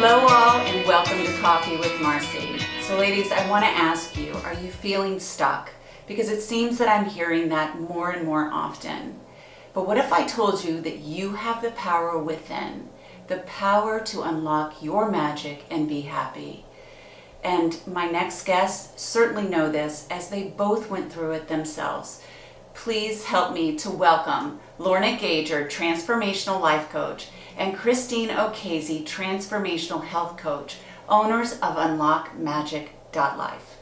Hello all and welcome to Coffee with Marci. So ladies, I want to ask you, are you feeling stuck? Because it seems that I'm hearing that more and more often. But what if I told you that you have the power within, the power to unlock your magic and be happy? And my next guests certainly know this as they both went through it themselves. Please help me to welcome Lorna Gager, Transformational Life Coach, and Christine Okezie, Transformational Health Coach, owners of UnlockMagic.life.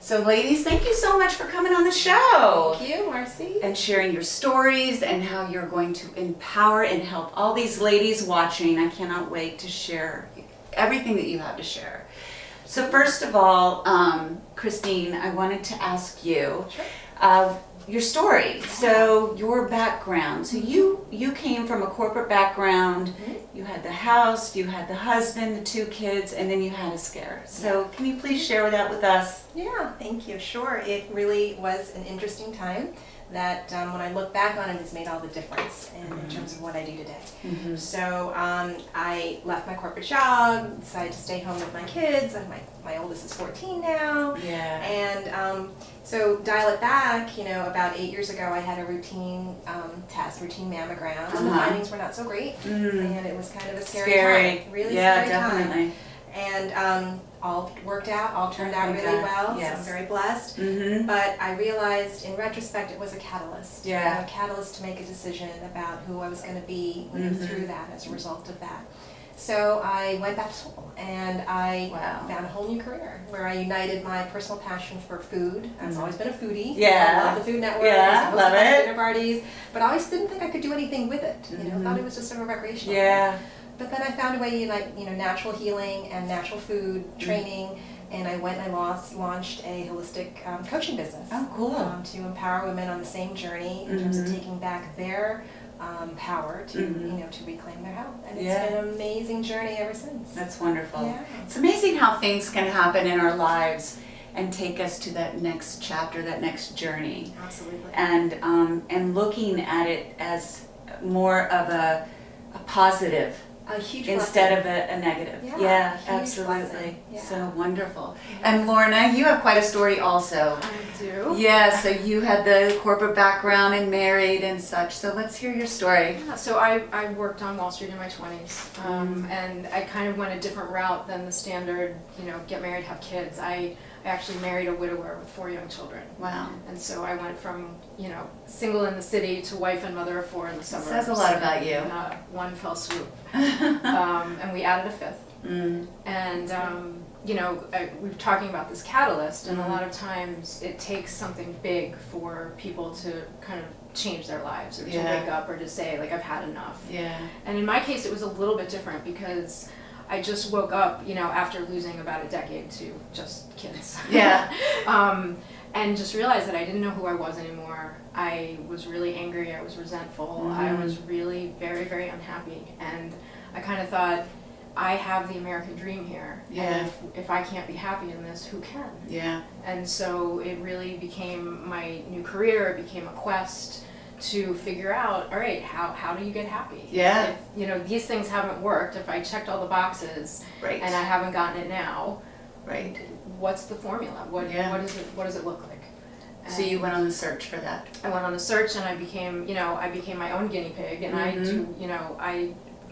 So ladies, thank you so much for coming on the show. Thank you, Marci. And sharing your stories and how you're going to empower and help all these ladies watching. I cannot wait to share everything that you have to share. So first of all, Christine, I wanted to ask you, your story. So your background. So you came from a corporate background. You had the house, you had the husband, the 2 kids, and then you had a scare. So can you please share that with us? Yeah, thank you. Sure. It really was an interesting time that when I look back on it, has made all the difference in terms of what I do today. So I left my corporate job, decided to stay home with my kids, and my oldest is 14 now. Yeah. And so dial it back, about 8 years ago, I had a routine routine mammogram, and the findings were not so great, and it was kind of a scary time, really scary definitely. time. And all worked out, all turned out really well, yes. So I'm very blessed. But I realized in retrospect it was a catalyst. Yeah. A catalyst to make a decision about who I was going to be through that as a result of that. So I went back to school and I found a whole new career where I united my personal passion for food. I've always been a foodie. Yeah. I love the Food Network. Yeah, love it. Dinner parties, but I always didn't think I could do anything with it. Thought it was just sort of recreational. Yeah. But then I found a way to unite, natural healing and natural food training, and I went and I launched a holistic coaching business. Oh, cool. To empower women on the same journey in terms of taking back their power to, to reclaim their health. And it's been an amazing journey ever since. That's wonderful. Yeah. It's amazing how things can happen in our lives and take us to that next chapter, that next journey. Absolutely. And looking at it as more of a positive. A huge instead blessing. of a negative. Yeah, Absolutely. Yeah. So wonderful. And Lorna, you have quite a story also. I do. Yeah, so you had the corporate background and married and such. So let's hear your story. Yeah, so I worked on Wall Street in my 20s, and I kind of went a different route than the standard, get married, have kids. I actually married a widower with 4 young children. Wow. And so I went from, single in the city to wife and mother of 4 in the suburbs. Says a lot about you. In one fell swoop. And we added a 5th. And, we were talking about this catalyst, and a lot of times it takes something big for people to kind of change their lives, or to wake up, or to say, like, I've had enough. Yeah. And in my case, it was a little bit different because I just woke up, after losing about a decade to just kids. Yeah. And just realized that I didn't know who I was anymore. I was really angry, I was resentful, I was really very, very unhappy. And I kind of thought, I have the American dream here. Yeah. And if I can't be happy in this, who can? Yeah. And so it really became my new career, it became a quest to figure out, all right, how do you get happy? Yeah. If, these things haven't worked, if I checked all the boxes Right. and I haven't gotten it now, Right. what's the formula? What does it look like? So you went on the search for that. I went on the search and I became my own guinea pig, and I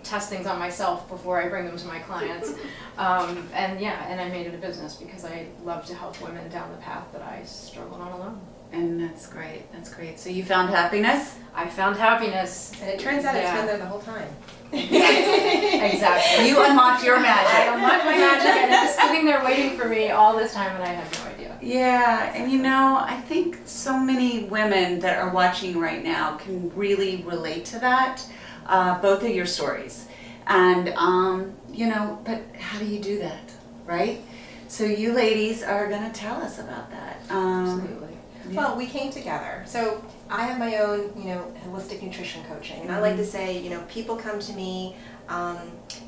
test things on myself before I bring them to my clients. And I made it a business because I love to help women down the path that I struggled on alone. And that's great. That's great. So you found happiness? I found happiness. And it turns out it's been there the whole time. Exactly. You unlocked your magic. I unlocked my magic, and it was sitting there waiting for me all this time, and I had no idea. Yeah, and I think so many women that are watching right now can really relate to that, both of your stories. And, but how do you do that, right? So you ladies are going to tell us about that. Absolutely. Yeah. Well, we came together. So I have my own, holistic nutrition coaching. And I like to say, people come to me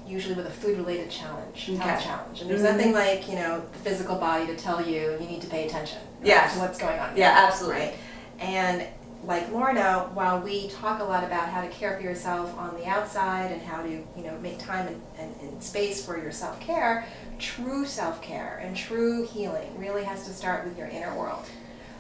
usually with a food-related challenge, health challenge. And there's nothing like, the physical body to tell you need to pay attention to what's going on. Yeah, absolutely. Right? And like Lorna, while we talk a lot about how to care for yourself on the outside and how to, make time and space for your self-care, true self-care and true healing really has to start with your inner world.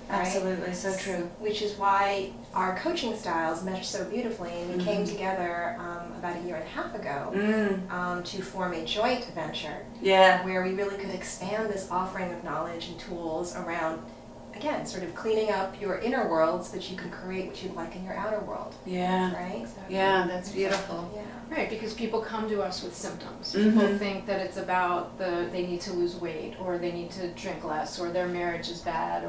Right? Absolutely, so true. Which is why our coaching styles mesh so beautifully, and we came together about 1.5 years ago to form a joint venture where we really could expand this offering of knowledge and tools around, again, sort of cleaning up your inner world so that you can create what you'd like in your outer world. Yeah. Right? Exactly. Yeah, that's beautiful. Yeah. Right, because people come to us with symptoms. People think that it's about they need to lose weight, or they need to drink less, or their marriage is bad,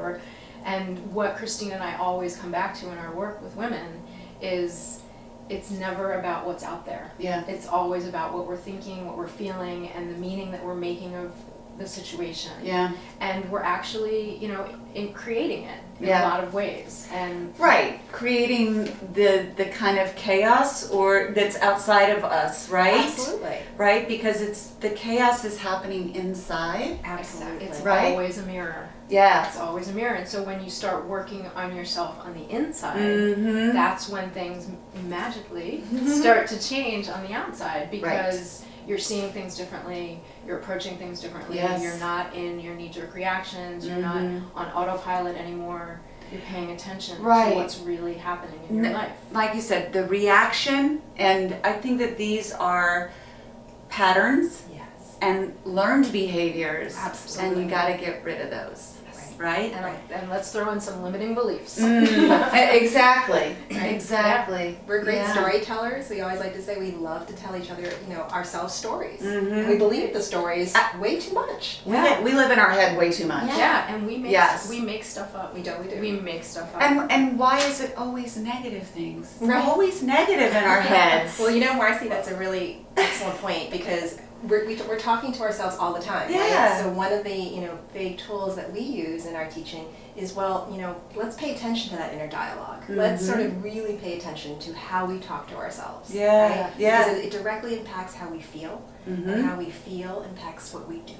and what Christine and I always come back to in our work with women is it's never about what's out there. Yeah. It's always about what we're thinking, what we're feeling, and the meaning that we're making of the situation. Yeah. And we're actually, in creating it in a lot of ways. And Right, creating the kind of chaos or that's outside of us, right? Absolutely. Right, because the chaos is happening inside. Absolutely. it's Right. always a mirror. Yeah. It's always a mirror. And so when you start working on yourself on the inside, Mm-hmm. that's when things magically start to change on the outside, because you're seeing things differently, you're approaching things differently, Yes. you're not in your knee-jerk reactions, you're not on autopilot anymore, you're paying attention Right. to what's really happening in your life. Like you said, the reaction, and I think that these are patterns Yes. and learned behaviors. Absolutely. And you got to get rid of those. Right? And let's throw in some limiting beliefs. Exactly. Right. Exactly. We're great Yeah. storytellers. We always like to say we love to tell each other, ourselves stories. Mhm. We believe the stories way too much. We live in our head way too much. Yeah, and we make Yes. we make stuff up. We do. We make stuff up. And why is it always negative things? We're Right. always negative in our heads. Well, Marci, that's a really excellent point, because we're talking to ourselves all the time. Yeah. Right? So one of the big tools that we use in our teaching is, let's pay attention to that inner dialogue. Let's sort of really pay attention to how we talk to ourselves. Yeah, Right? yeah. Because it directly impacts how we feel, and how we feel impacts what we do.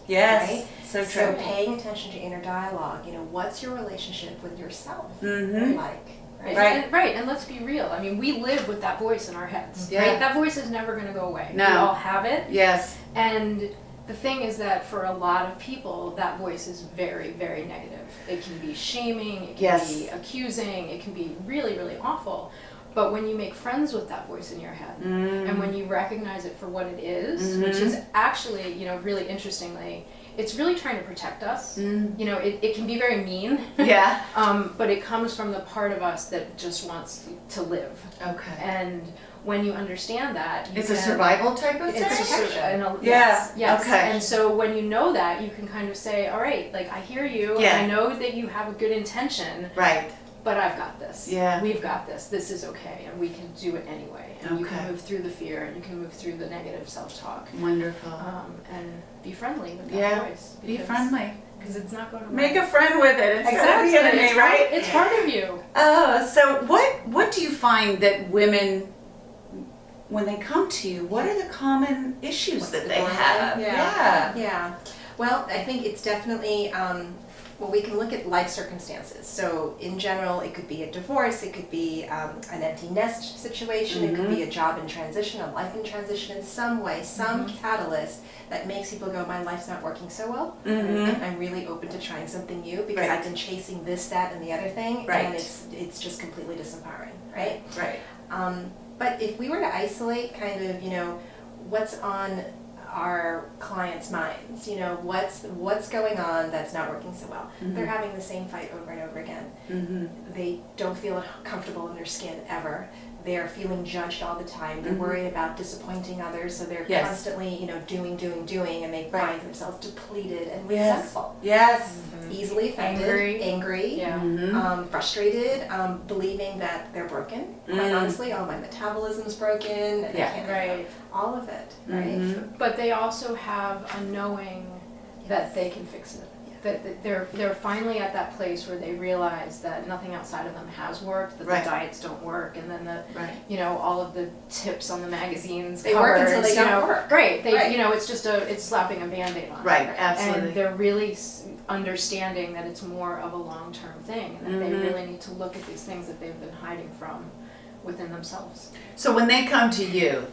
Yes. Right? So So true. paying attention to inner dialogue. what's your relationship with yourself Mhm. like? Right. And let's be real. I mean, we live with that voice in our heads. Yeah. Right? That voice is never going to go away. No. We all have it. Yes. And the thing is that for a lot of people, that voice is very, very negative. It can be shaming, it can Yes. be accusing, it can be really, really awful. But when you make friends with that voice in your head, and when you recognize it for what it is, which is actually, really interestingly, it's really trying to protect us. It can be very mean. Yeah. But it comes from the part of us that just wants to live. Okay. And when you understand that, you It's a can- survival type of thing? it's a protection. yes, Yeah, yes. okay. And so when you know that, you can kind of say, all right, like I hear you, Yeah. and I know that you have a good intention, Right. but I've got this. Yeah. We've got this. This is okay, and we can do it anyway. And you Okay. can move through the fear, and you can move through the negative self-talk, Wonderful. and be friendly with that Yeah. voice. Be friendly. Because it's not going to Make a friend with it instead of the enemy, It's right? It's part of you. Oh, so what do you find that women, when they come to you, what are the common issues What's that the they doorway? have? Yeah. Well, I think it's definitely, we can look at life circumstances. So in general, it could be a divorce, it could be an empty nest situation, it could be a job in transition, a life in transition in some way, some catalyst that makes people go, my life's not working so well, and I'm really open to trying something new because Right. I've been chasing this, that, and the other thing, Right. and it's just completely disempowering, right? Right. But if we were to isolate kind of, what's on our clients' minds, what's going on that's not working so well. They're having the same fight over and over again. They don't feel comfortable in their skin ever. They're feeling judged all the time. They're worried about disappointing others, so they're Yes. constantly, doing, and they Right. find themselves depleted and Yes. resentful. Yes. Easily offended, angry, Yeah. frustrated, believing that they're broken. Quite honestly, my metabolism's broken. And Yeah. I can't, Right. all of it, right? But they also have a knowing that they can fix it. That they're finally at that place where they realize that nothing outside of them has worked, that Right. the diets don't work, and then Right. all of the tips on the magazines They work until covers, they don't work. Right. Right. It's just it's slapping a Band-Aid on. Right, it. absolutely. And they're really understanding that it's more of a long-term thing, and that they really need to look at these things that they've been hiding from within themselves. So when they come to you,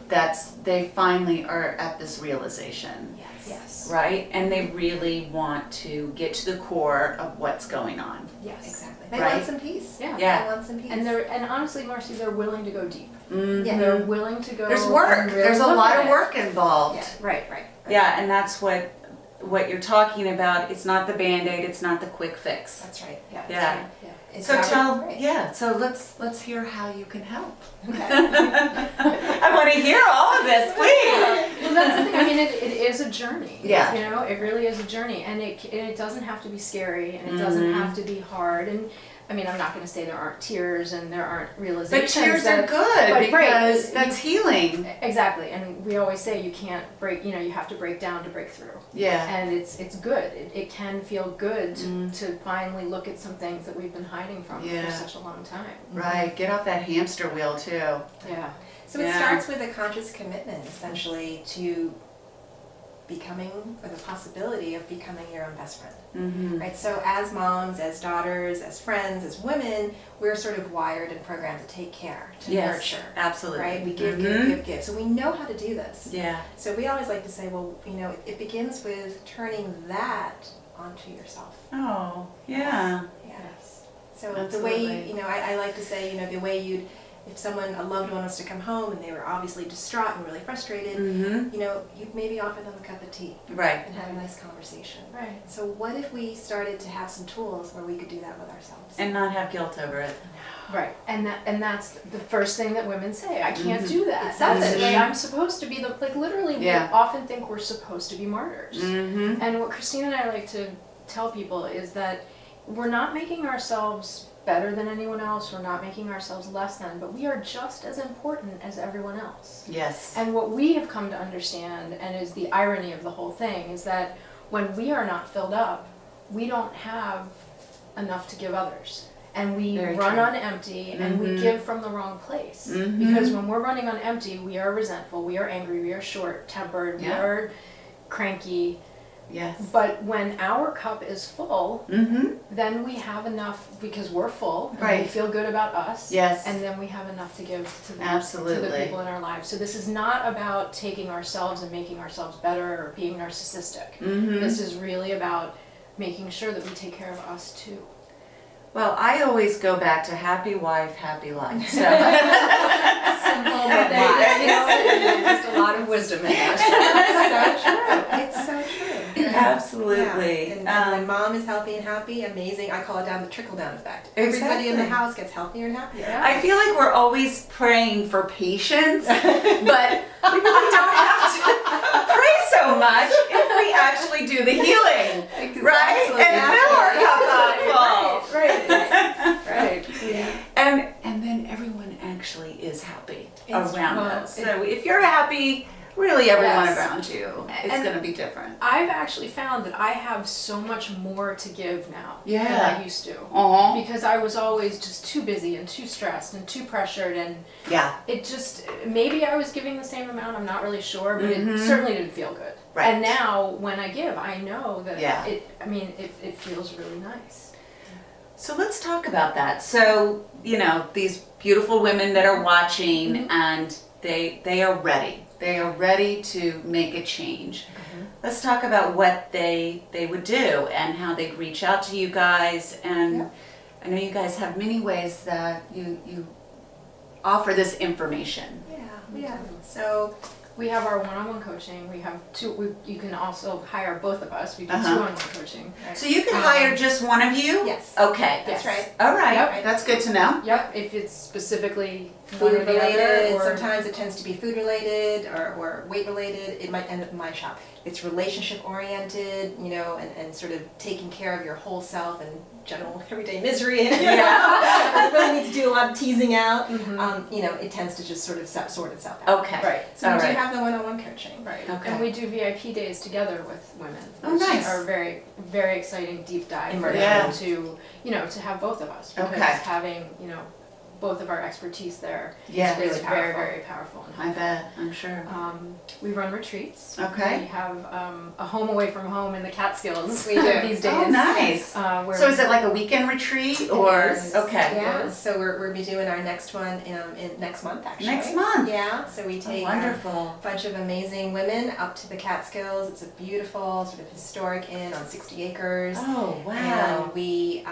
they finally are at this realization, Yes. right? And they really want to get to the core of what's going on. Yes. Exactly. They Right. want some peace. Yeah. Yeah. They want some peace. And honestly, Marci, they're willing to go deep. Yeah. They're willing to go. There's work. and really There's a look lot at of it. work involved. Yeah. Right. Yeah, and that's what you're talking about. It's not the Band-Aid, it's not the quick fix. That's right. Yeah. Yeah. It's So not right. so let's hear how you can help. Okay. I want to hear all of this, please. Well, that's the thing. I mean, it is a journey. Yeah. You know, it really is a journey, and it doesn't have to be scary, and it doesn't have to be hard. And I mean, I'm not going to say there aren't tears and there aren't realizations. But tears are good but, right, because that's healing. Exactly, and we always say you can't break. You know, you have to break down to break through. Yeah. And it's good. It can feel good to finally look at some things that we've been hiding from Yeah. for such a long time. Right. Get off that hamster wheel too. Yeah. So it Yeah. starts with a conscious commitment, essentially, to becoming, or the possibility of becoming your own best friend. Mm-hmm. Right? So as moms, as daughters, as friends, as women, we're sort of wired and programmed to take care, to nurture. Absolutely. Right? We give, give. So we know how to do this. Yeah. So we always like to say, well, you know, it begins with turning that onto yourself. Oh, yeah. Yeah. Yes. So the Absolutely. way, you know, I like to say, you know, the way you'd, if someone, a loved one was to come home and they were obviously distraught and really frustrated, Mm-hmm. you know, you'd maybe offer them a cup of tea Right. and have a nice conversation. Right. So what if we started to have some tools where we could do that with ourselves? And not have guilt over it. Right, and that's the first thing that women say. I can't do that. It's That's selfish. like I'm supposed to be the literally. Yeah. We often think we're supposed to be martyrs. Mm-hmm. And what Christine and I like to tell people is that we're not making ourselves better than anyone else. We're not making ourselves less than, but we are just as important as everyone else. Yes. And what we have come to understand, and is the irony of the whole thing, is that when we are not filled up, we don't have enough to give others. And we Very run true. on empty, and we Mhm. give from the wrong place. Mhm. Because when we're running on empty, we are resentful, we are angry, we are short-tempered, we Yeah. are cranky. Yes. But when our cup is full, Mm-hmm. then we have enough because we're full, and we Right. feel good about us. Yes. And then we have enough to give to the Absolutely. people in our lives. So this is not about taking ourselves and making ourselves better or being narcissistic. Mm-hmm. This is really about making sure that we take care of us too. Well, I always go back to happy wife, happy life. So. Simple, but wise. you know, there's just a lot of wisdom in that. It's so true. Absolutely. Yeah. And when mom is healthy and happy, amazing. I call it down the trickle-down effect. Exactly. Everybody in the house gets healthier and happier. Yeah. I feel like we're always praying for patience, but we really don't have to pray so much if we actually do the healing, right? And fill our cup up full. Right. And then everyone actually is happy It's- around well, us. So if you're happy, really everyone Yes. around you is And- going to be different. I've actually found that I have so much more to give now than Yeah. I used to. Uh-huh. Because I was always just too busy and too stressed and too pressured, and Yeah. it just, maybe I was giving the same amount, I'm not really sure, but Mhm. it certainly didn't feel good. Right. And now when I give, I know that Yeah. it feels really nice. So let's talk about that. So, these beautiful women that are watching Mm-hmm. and they are ready. They are ready to make a change. Mm-hmm. Let's talk about what they would do and how they'd reach out to you guys. And Yeah. I know you guys have many ways that you offer this information. Yeah. So We have our one-on-one coaching. We have you can also hire both of us. We do Uh-huh. two-on-one coaching. So you can hire just one of you? yes. Okay. That's Yes. right. All right. Yep. That's good to know. Yep, if it's specifically one or Food the other, related, or sometimes it tends to be food related or weight related. It might end up in my shop. It's relationship oriented, and sort of taking care of your whole self and general everyday misery. I really need to do a lot of teasing out. It tends to just sort of sort itself out. Okay. right, So we All do right. have the one-on-one coaching. right. Okay. And we do VIP days together with women, Oh, which nice. are very, very exciting deep dive for Immersion. them to, to have both of us. Because Okay. having, both of our expertise there Yeah. is Really very, powerful. very powerful and I helpful. bet, I'm sure. We run retreats. Okay. We have a home away from home in the Catskills We do. these days. Oh, nice. Where So is it like a weekend retreat or? It is. Okay. Yeah, so we'll be doing our next one in next month, actually. Next month? Yeah, so we Oh, take wonderful. a bunch of amazing women up to the Catskills. It's a beautiful, sort of historic inn on 60 acres. Oh, wow. And we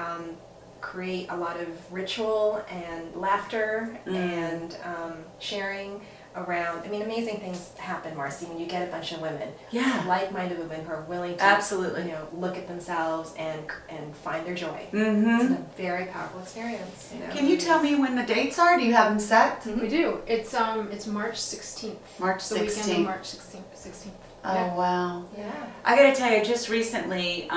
create a lot of ritual and laughter and sharing around. I mean, amazing things happen, Marci, when you get a bunch of women, Yeah. like-minded women who are willing to, Absolutely. you know, look at themselves and find their joy. Mm-hmm. It's a very powerful experience. You know? Can you tell me when the dates are? Do you have them set? we do. It's March 16th. March The weekend of 16th. March 16th. Oh, Yeah. wow. Yeah. I gotta tell you, I just recently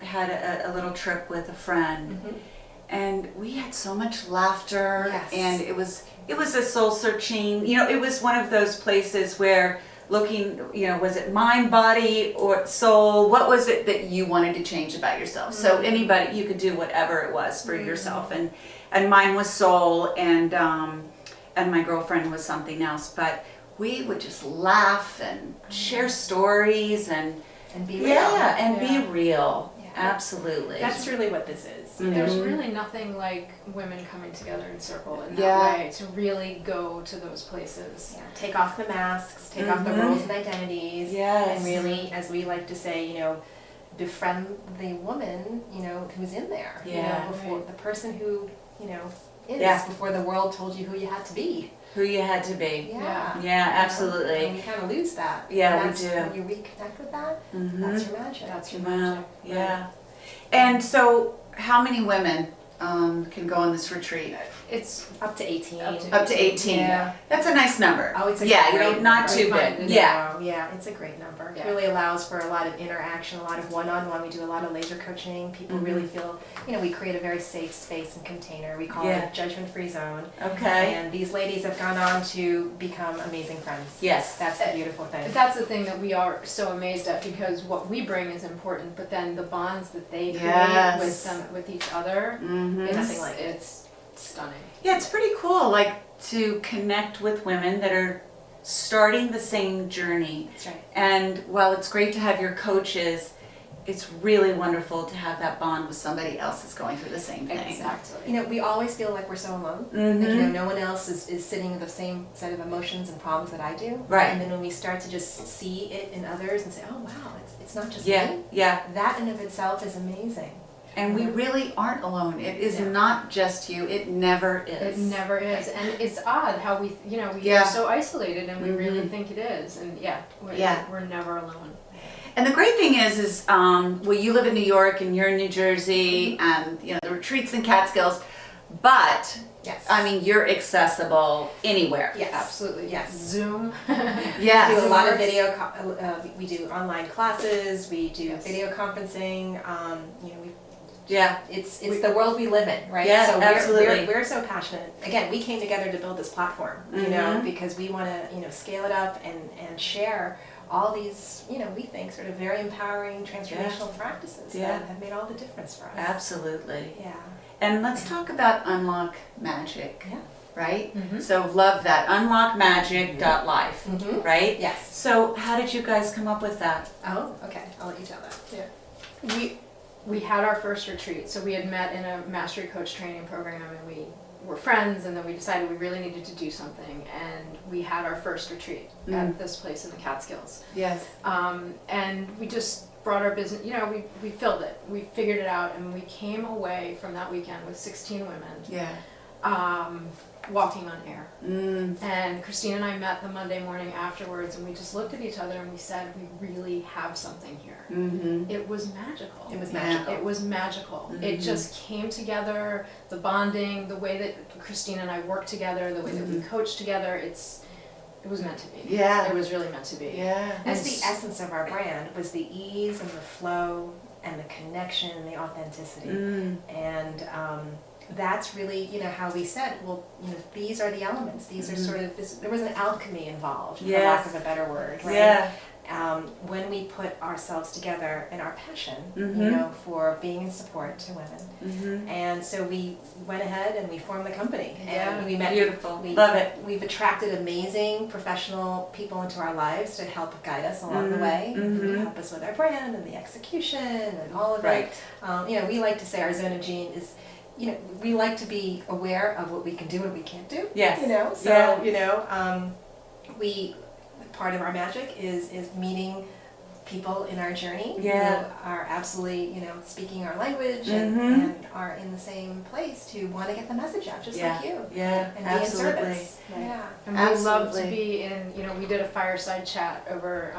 had a little trip with a friend, Mhm. and we had so much laughter, Yes. and it was a soul searching. You know, it was one of those places where looking, you know, was it mind, body, or soul? What was it that you wanted to change about yourself? So anybody, you could do whatever it was for yourself, and mine was soul, and my girlfriend was something else, but we would just laugh and share stories and be real. yeah, and Yeah. be real. Yeah. Absolutely. That's really what this is. Mhm. There's really nothing like women coming together in circle in that Yeah. way to really go to those places. Yeah, take off the masks, take off the Mhm. roles and identities, Yes. and really, as we like to say, you know, befriend the woman, you know, who's in there. You Yeah. know, before Right. the person who, you know, is Yeah. before the world told you who you had to be. Who you had to be. Yeah. Yeah, And absolutely. we kind of lose that. Yeah, And we that's do. When you reconnect with that, Mhm. that's your magic. That's your Wow. magic. Yeah. And so, how many women can go on this retreat? It's Up to 18. Up to 18. Yeah. That's a nice number. Oh, it's a yeah, great you know, not number. too I find big. it. Yeah. No, yeah, it's a great number. Yeah. It really allows for a lot of interaction, a lot of one-on-one. We do a lot of laser coaching. People really feel, you know, we create a very safe space and container. We call Yeah. it a judgment-free zone. Okay. And these ladies have gone on to become amazing friends. Yes. That's the beautiful thing. That's the thing that we are so amazed at, because what we bring is important, but then the bonds that they create Yes. with them, with each other, Mm-hmm. it's, Nothing like it. it's stunning. Yeah, it's pretty cool, like to connect with women that are starting the same journey. That's right. And while it's great to have your coaches, it's really wonderful to have that bond with somebody else that's going through the same thing. Exactly. You know, we always feel like we're so alone. Mhm. Like, you know, no one else is sitting in the same set of emotions and problems that I do. Right. And then when we start to just see it in others and say, oh wow, it's not just Yeah, me. yeah. That in of itself is amazing. And we really aren't alone. It is Yeah. not just you. It never is. It never is, and it's odd how we, you know, we Yeah. are so isolated, and we really Mhm. think it is, and yeah, Yeah. we're never alone. And the great thing is well, you live in New York and you're in New Jersey, and you know the retreats in Catskills, but Yes. I mean you're accessible anywhere. Yes. Absolutely. Yes. Zoom. Yes. We do a lot of Works. video. We do online classes. We do Yes. video conferencing. You know, Yeah. it's the world we live in, right? Yeah, so absolutely. We're so passionate. Again, we came together to build this platform, you know, Mhm. because we want to, you know, scale it up and share all these, you know, we think sort of very empowering transformational practices Yeah. that have made all the difference for us. Absolutely. Yeah. And let's talk about Unlock Magic, Yeah. right? Mhm. So love that. Unlockmagic.life, Mm-hmm. right? Yes. So how did you guys come up with that? Oh, okay. I'll let you tell that. We had our first retreat, so we had met in a mastery coach training program, and we were friends, and then we decided we really needed to do something, and we had our first retreat at this place in the Catskills. Yes. And we just brought our business, you know, we filled it, we figured it out, and we came away from that weekend with 16 women, Yeah. walking on air. Mm. And Christine and I met the Monday morning afterwards, and we just looked at each other and we said, we really have something here. Mm-hmm. It was magical. It was Yeah. magical. It was magical. It Mhm. just came together, the bonding, the way that Christine and I worked together, the way that we coached together, it was meant to be. Yeah. It was really meant to be. Yeah. That's And the essence of our brand, was the ease and the flow and the connection and the authenticity. Mm. And that's really, you know, how we said, well, you know, these are the elements. These are sort of this. There was an alchemy involved, for Yes. lack of a better word, right? Yeah. when we put ourselves together and our passion, Mm-hmm. you know, for being in support to women. Mm-hmm. And so we went ahead and we formed the company. Yeah. And we met. Beautiful. We, Love it. We've attracted amazing professional people into our lives to help guide us along the way, Mhm. help us with our brand and the execution and all of Right. it. You know, we like to say our zone of gene is, you know, we like to be aware of what we can do and what we can't do. Yes. You know, so Yeah. you know, we part of our magic is meeting people in our journey Yeah. who are absolutely, you know, speaking our language Mhm. and are in the same place to want to get the message out, just Yeah. like you. Yeah, And be absolutely. in service. Yeah. And we love to Absolutely. be in, you know, we did a fireside chat over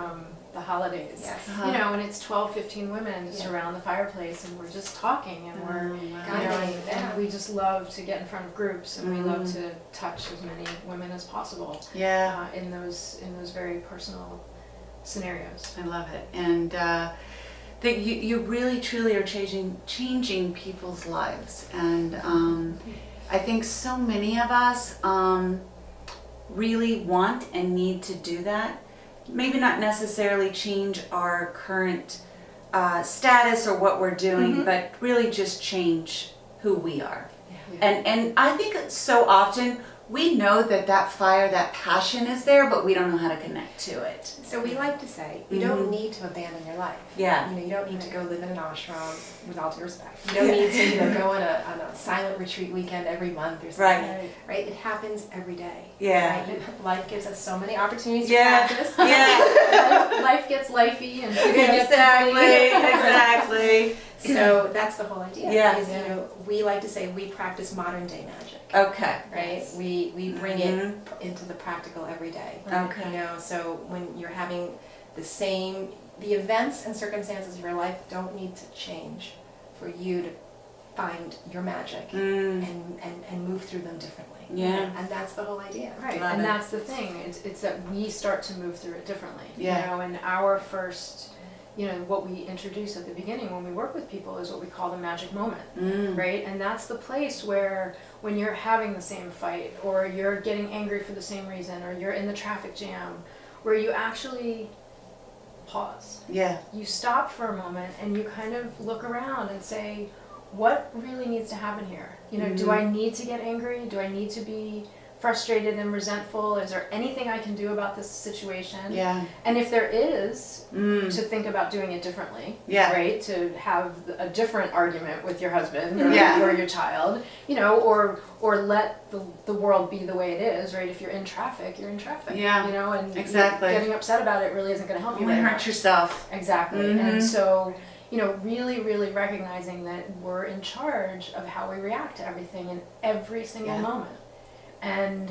the holidays. Yes. Uh-huh. You know, and it's 12, 15 women just Yeah. around the fireplace and we're just talking and we're, Oh, you wow. know, Guiding, yeah. and we just love to get in front of groups and we love Mhm. to touch as many women as possible Yeah, in those very personal scenarios. I love it. And that you really truly are changing people's lives. And I think so many of us really want and need to do that. Maybe not necessarily change our current status or what we're doing, Mhm. but really just change who we are. Yeah. And I think so often we know that fire, that passion is there, but we don't know how to connect to it. So we like to say, you Mhm. don't need to abandon your life. Yeah. You know, you don't need to go live in an ashram, with all due respect. You don't need to, you know, go on a silent retreat weekend every month or something. Right. Right? It happens every day. Yeah. Right? Life gives us so many opportunities Yeah. to practice. Yeah. Life gets lifey and people get Exactly. pickly. Exactly. So that's the whole idea. Yeah. Is, you know, we like to say we practice modern day magic. Okay. Right? We bring Mhm. it into the practical every day. Okay. You know, so when you're having the events and circumstances of your life don't need to change for you to find your magic Mm. and move through them differently. Yeah. And that's the whole idea. Right, Love and it. that's the thing. It's that we start to move through it differently. Yeah. You know, and our first, you know, what we introduce at the beginning when we work with people is what we call the magic moment, Mm. right? And that's the place where when you're having the same fight, or you're getting angry for the same reason, or you're in the traffic jam, where you actually pause. Yeah. You stop for a moment and you kind of look around and say, what really needs to happen here? You know, do Mhm. I need to get angry? Do I need to be frustrated and resentful? Is there anything I can do about this situation? Yeah. And if there is, Mm. to think about doing it differently, Yeah. right? To have a different argument with your husband or, Yeah. or your child, you know, or let the world be the way it is, right? If you're in traffic, you're in traffic, Yeah, you know, and exactly. getting upset about it really isn't going to help You you might very hurt much. yourself. Exactly. Mhm. And so, you know, really, really recognizing that we're in charge of how we react to everything in every single Yeah. moment. And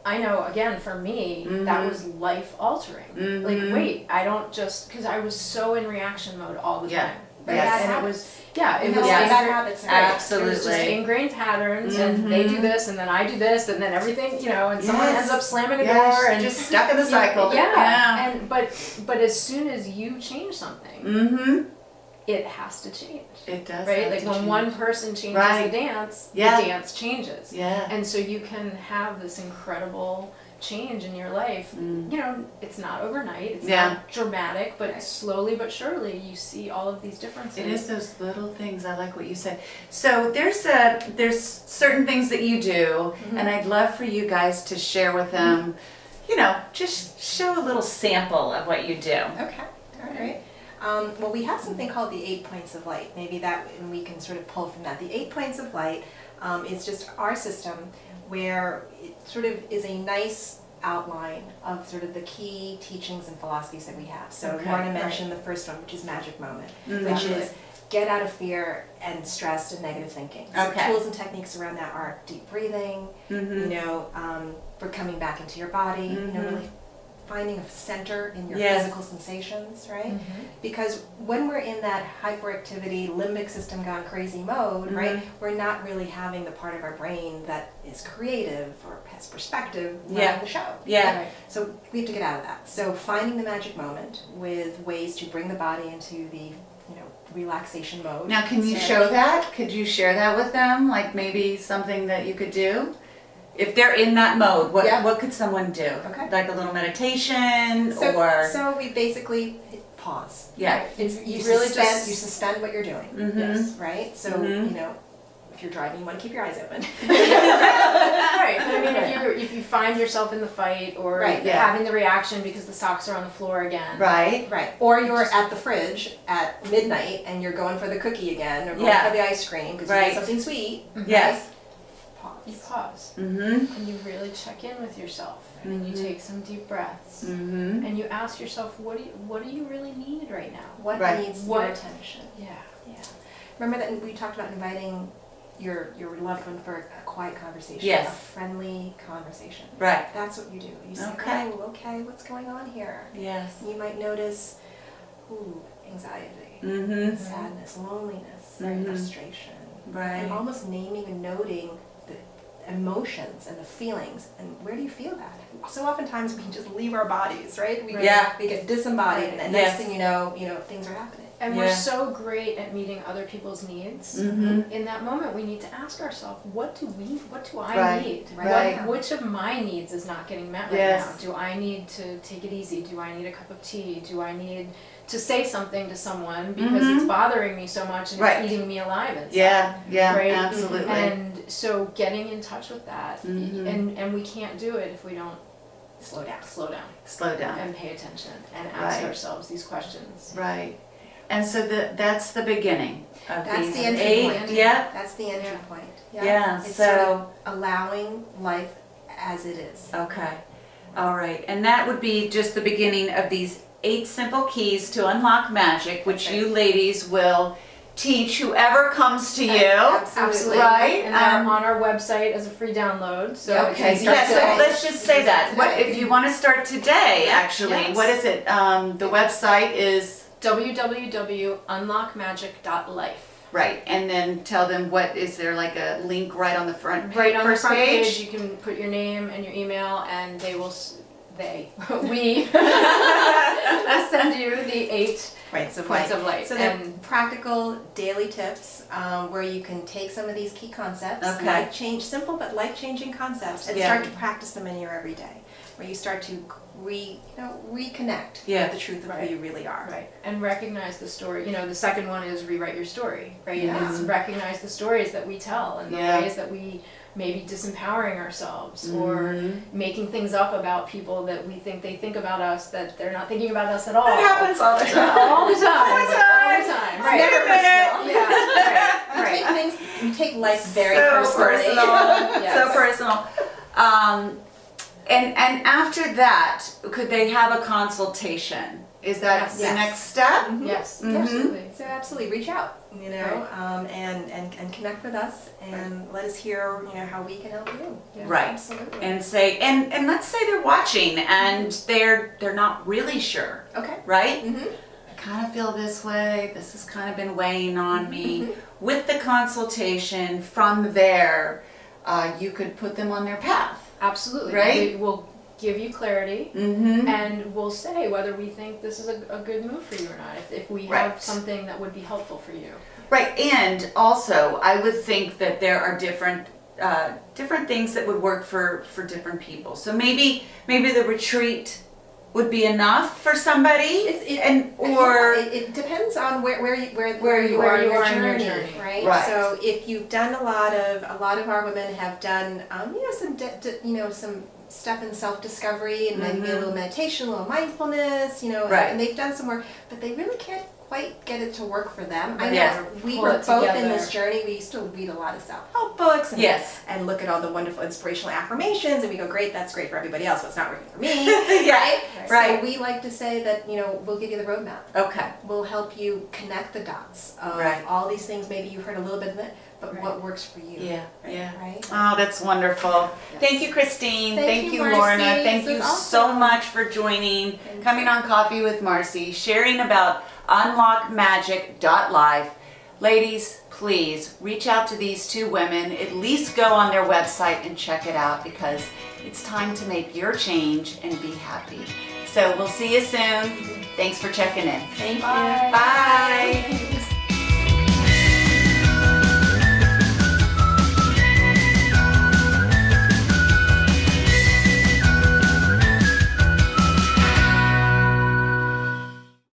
I know, again, for me, that Mhm. was life altering. Mhm. Like, wait, I don't just, because I was so in reaction mode all the Yeah. time. But Yes. bad And it habits. was, yeah, it You was know, Yes. bad habits. Right. It was Absolutely. just ingrained patterns, and they do Mhm. this, and then I do this, and then everything, you know, and someone Yes. ends up slamming a Yes, door, and just stuck in the cycle. Yeah. And but as soon as you change something, Mm-hmm. it has to change. It does. Right? have Like to when change. one person changes Right. the dance, Yeah. the dance changes. Yeah. And so you can have this incredible change in your life. Mm. You know, it's not overnight, it's Yeah. not dramatic, but Right. slowly but surely you see all of these differences. It is those little things. I like what you said. So there's certain things that you do, and I'd love for you guys to share with them. You know, just show a little sample of what you do. Okay, all right. Well, we have something called the 8 points of light. Maybe that, and we can sort of pull from that. The 8 points of light is just our system where it sort of is a nice outline of sort of the key teachings and philosophies that we have. So Okay, Lorna mentioned the first one, which is magic moment, Mhm. which is get out of fear and stress and negative thinking. So Okay. tools and techniques around that are deep breathing, Mm-hmm. you know, for coming back into your body, you know, Mhm. really finding a center in your Yes. physical sensations, right? Mhm. Because when we're in that hyperactivity, limbic system gone crazy mode, right, Mhm. we're not really having the part of our brain that is creative or has perspective Yeah. running the show. Yeah. Right. So we have to get out of that. So finding the magic moment with ways to bring the body into the, you know, relaxation mode. Now, can you So- show that? Could you share that with them? Like maybe something that you could do? if they're in that mode, Yeah. what could someone do? Okay. Like a little meditation or So we basically pause. yeah. It's You you really suspend just- you suspend what you're doing. Mhm. Yes. Right? So Mhm. you know, if you're driving, you want to keep your eyes open. Right, but I mean, if you find yourself in the fight or Right, yeah. having the reaction because the socks are on the floor again, Right. Right. Or you're at the fridge at midnight and you're going for the cookie again, or going Yeah. for the ice cream because you Right. want something sweet. Yes. you Pause. pause Mhm. and you really check in with yourself and you take some deep breaths Mhm. and you ask yourself, what do you really need right now? What Right. needs What- your attention? Yeah. Yeah. Remember that we talked about inviting your loved one for a quiet conversation, Yes. a friendly conversation. Right. That's what you do. You say, Okay. "Oh, okay, what's going on here?" Yes. You might notice, anxiety, Mhm. sadness, loneliness, Mhm. frustration, Right. and almost naming and noting the emotions and the feelings. And where do you feel that? So oftentimes we just leave our bodies, right? Yeah. We get disembodied, and Yes. next thing you know, things are happening. And we're Yeah. so great at meeting other people's needs. Mhm. In that moment, we need to ask ourselves, what do I Right, need? right. Which of my needs is not getting met right Yes. now? Do I need to take it easy? Do I need a cup of tea? Do I need to say something to someone because Mhm. it's bothering me so much and Right. it's eating me alive inside? Yeah. Yeah. Right? Absolutely. And so getting in touch with that, Mhm. and we can't do it if we don't Slow down. slow down Slow down. and pay attention and ask Right. ourselves these questions. Right. And so that's the beginning of That's these the entry 8. point. Yeah. That's the entry Yeah. point. Yeah. It's So. sort of allowing life as it is. Okay. All right. And that would be just the beginning of these 8 simple keys to unlock magic, which That's you ladies will teach whoever comes to you. Absolutely. Right. And they're on our website as a free download. So Yeah, if Okay, you so start yeah, so today. let's just say that. What Today. if you want to start today, actually? Yes. What is it? The website is www.unlockmagic.life. right, and then tell them what is there like a link right on the front Right on the first front page? page, you can put your name and your email, and we send you the 8 Points of points light. of light. So they're And practical daily tips where you can take some of these key concepts, Okay. simple but life-changing concepts, and Yeah. start to practice them in your everyday, where you start to reconnect Yeah. with the truth of Right. who you really are. right, and recognize the story. The second one is rewrite your story, right? Yeah. It's recognize the stories that we tell and the Yeah. ways that we may be disempowering ourselves or Mhm. making things up about people that we think they think about us that they're not thinking about us at all. That happens all the time. All the time. All the time. All the time. It's Right. never Wait a minute. personal. Yeah. Right. Right. You take life very so personally. personal. Yes. So personal. And after that, could they have a consultation? Is that Yes. the Yes. next step? Yes. Mhm. Absolutely. So absolutely, reach out, and connect with us, and let us hear, how we can help you. Yeah. Right. Absolutely. And say, and let's say they're watching and they're not really sure, Okay. right? Mm-hmm. I kind of feel this way. This has kind of been weighing on me. With the consultation from there, you could put them on their path. Absolutely. Right? We will give you clarity Mm-hmm. and we'll say whether we think this is a good move for you or not. If we Right. have something that would be helpful for you. Right, and also I would think that there are different things that would work for different people. So maybe the retreat would be enough for somebody, It depends on where you are in your journey, right? Right. So if you've done a lot of our women have done some stuff in self-discovery and maybe a little meditation, a little mindfulness, Right. and they've done some work, but they really can't quite get it to work for them. I know Yeah. we Pull were it both in together. this journey. We used to read a lot of self-help books and, Yes. and look at all the wonderful inspirational affirmations, and we go, great, that's great for everybody else, but it's not working for me. Yeah. Right? Right. So we like to say that, we'll give you the roadmap. Okay. We'll help you connect the dots of Right. all these things. Maybe you've heard a little bit of it, but Right. what works for you. Yeah, yeah. Right? Oh, that's wonderful. Thank you, Christine. Thank you, Marci. Lorna. Thank This you was so awesome. much for joining, Thank coming you. on Coffee with Marci, sharing about unlockmagic.life. Ladies, please reach out to these 2 women. At least go on their website and check it out because it's time to make your change and be happy. So we'll see you soon. Thanks for checking in. Thank you. Bye. Bye.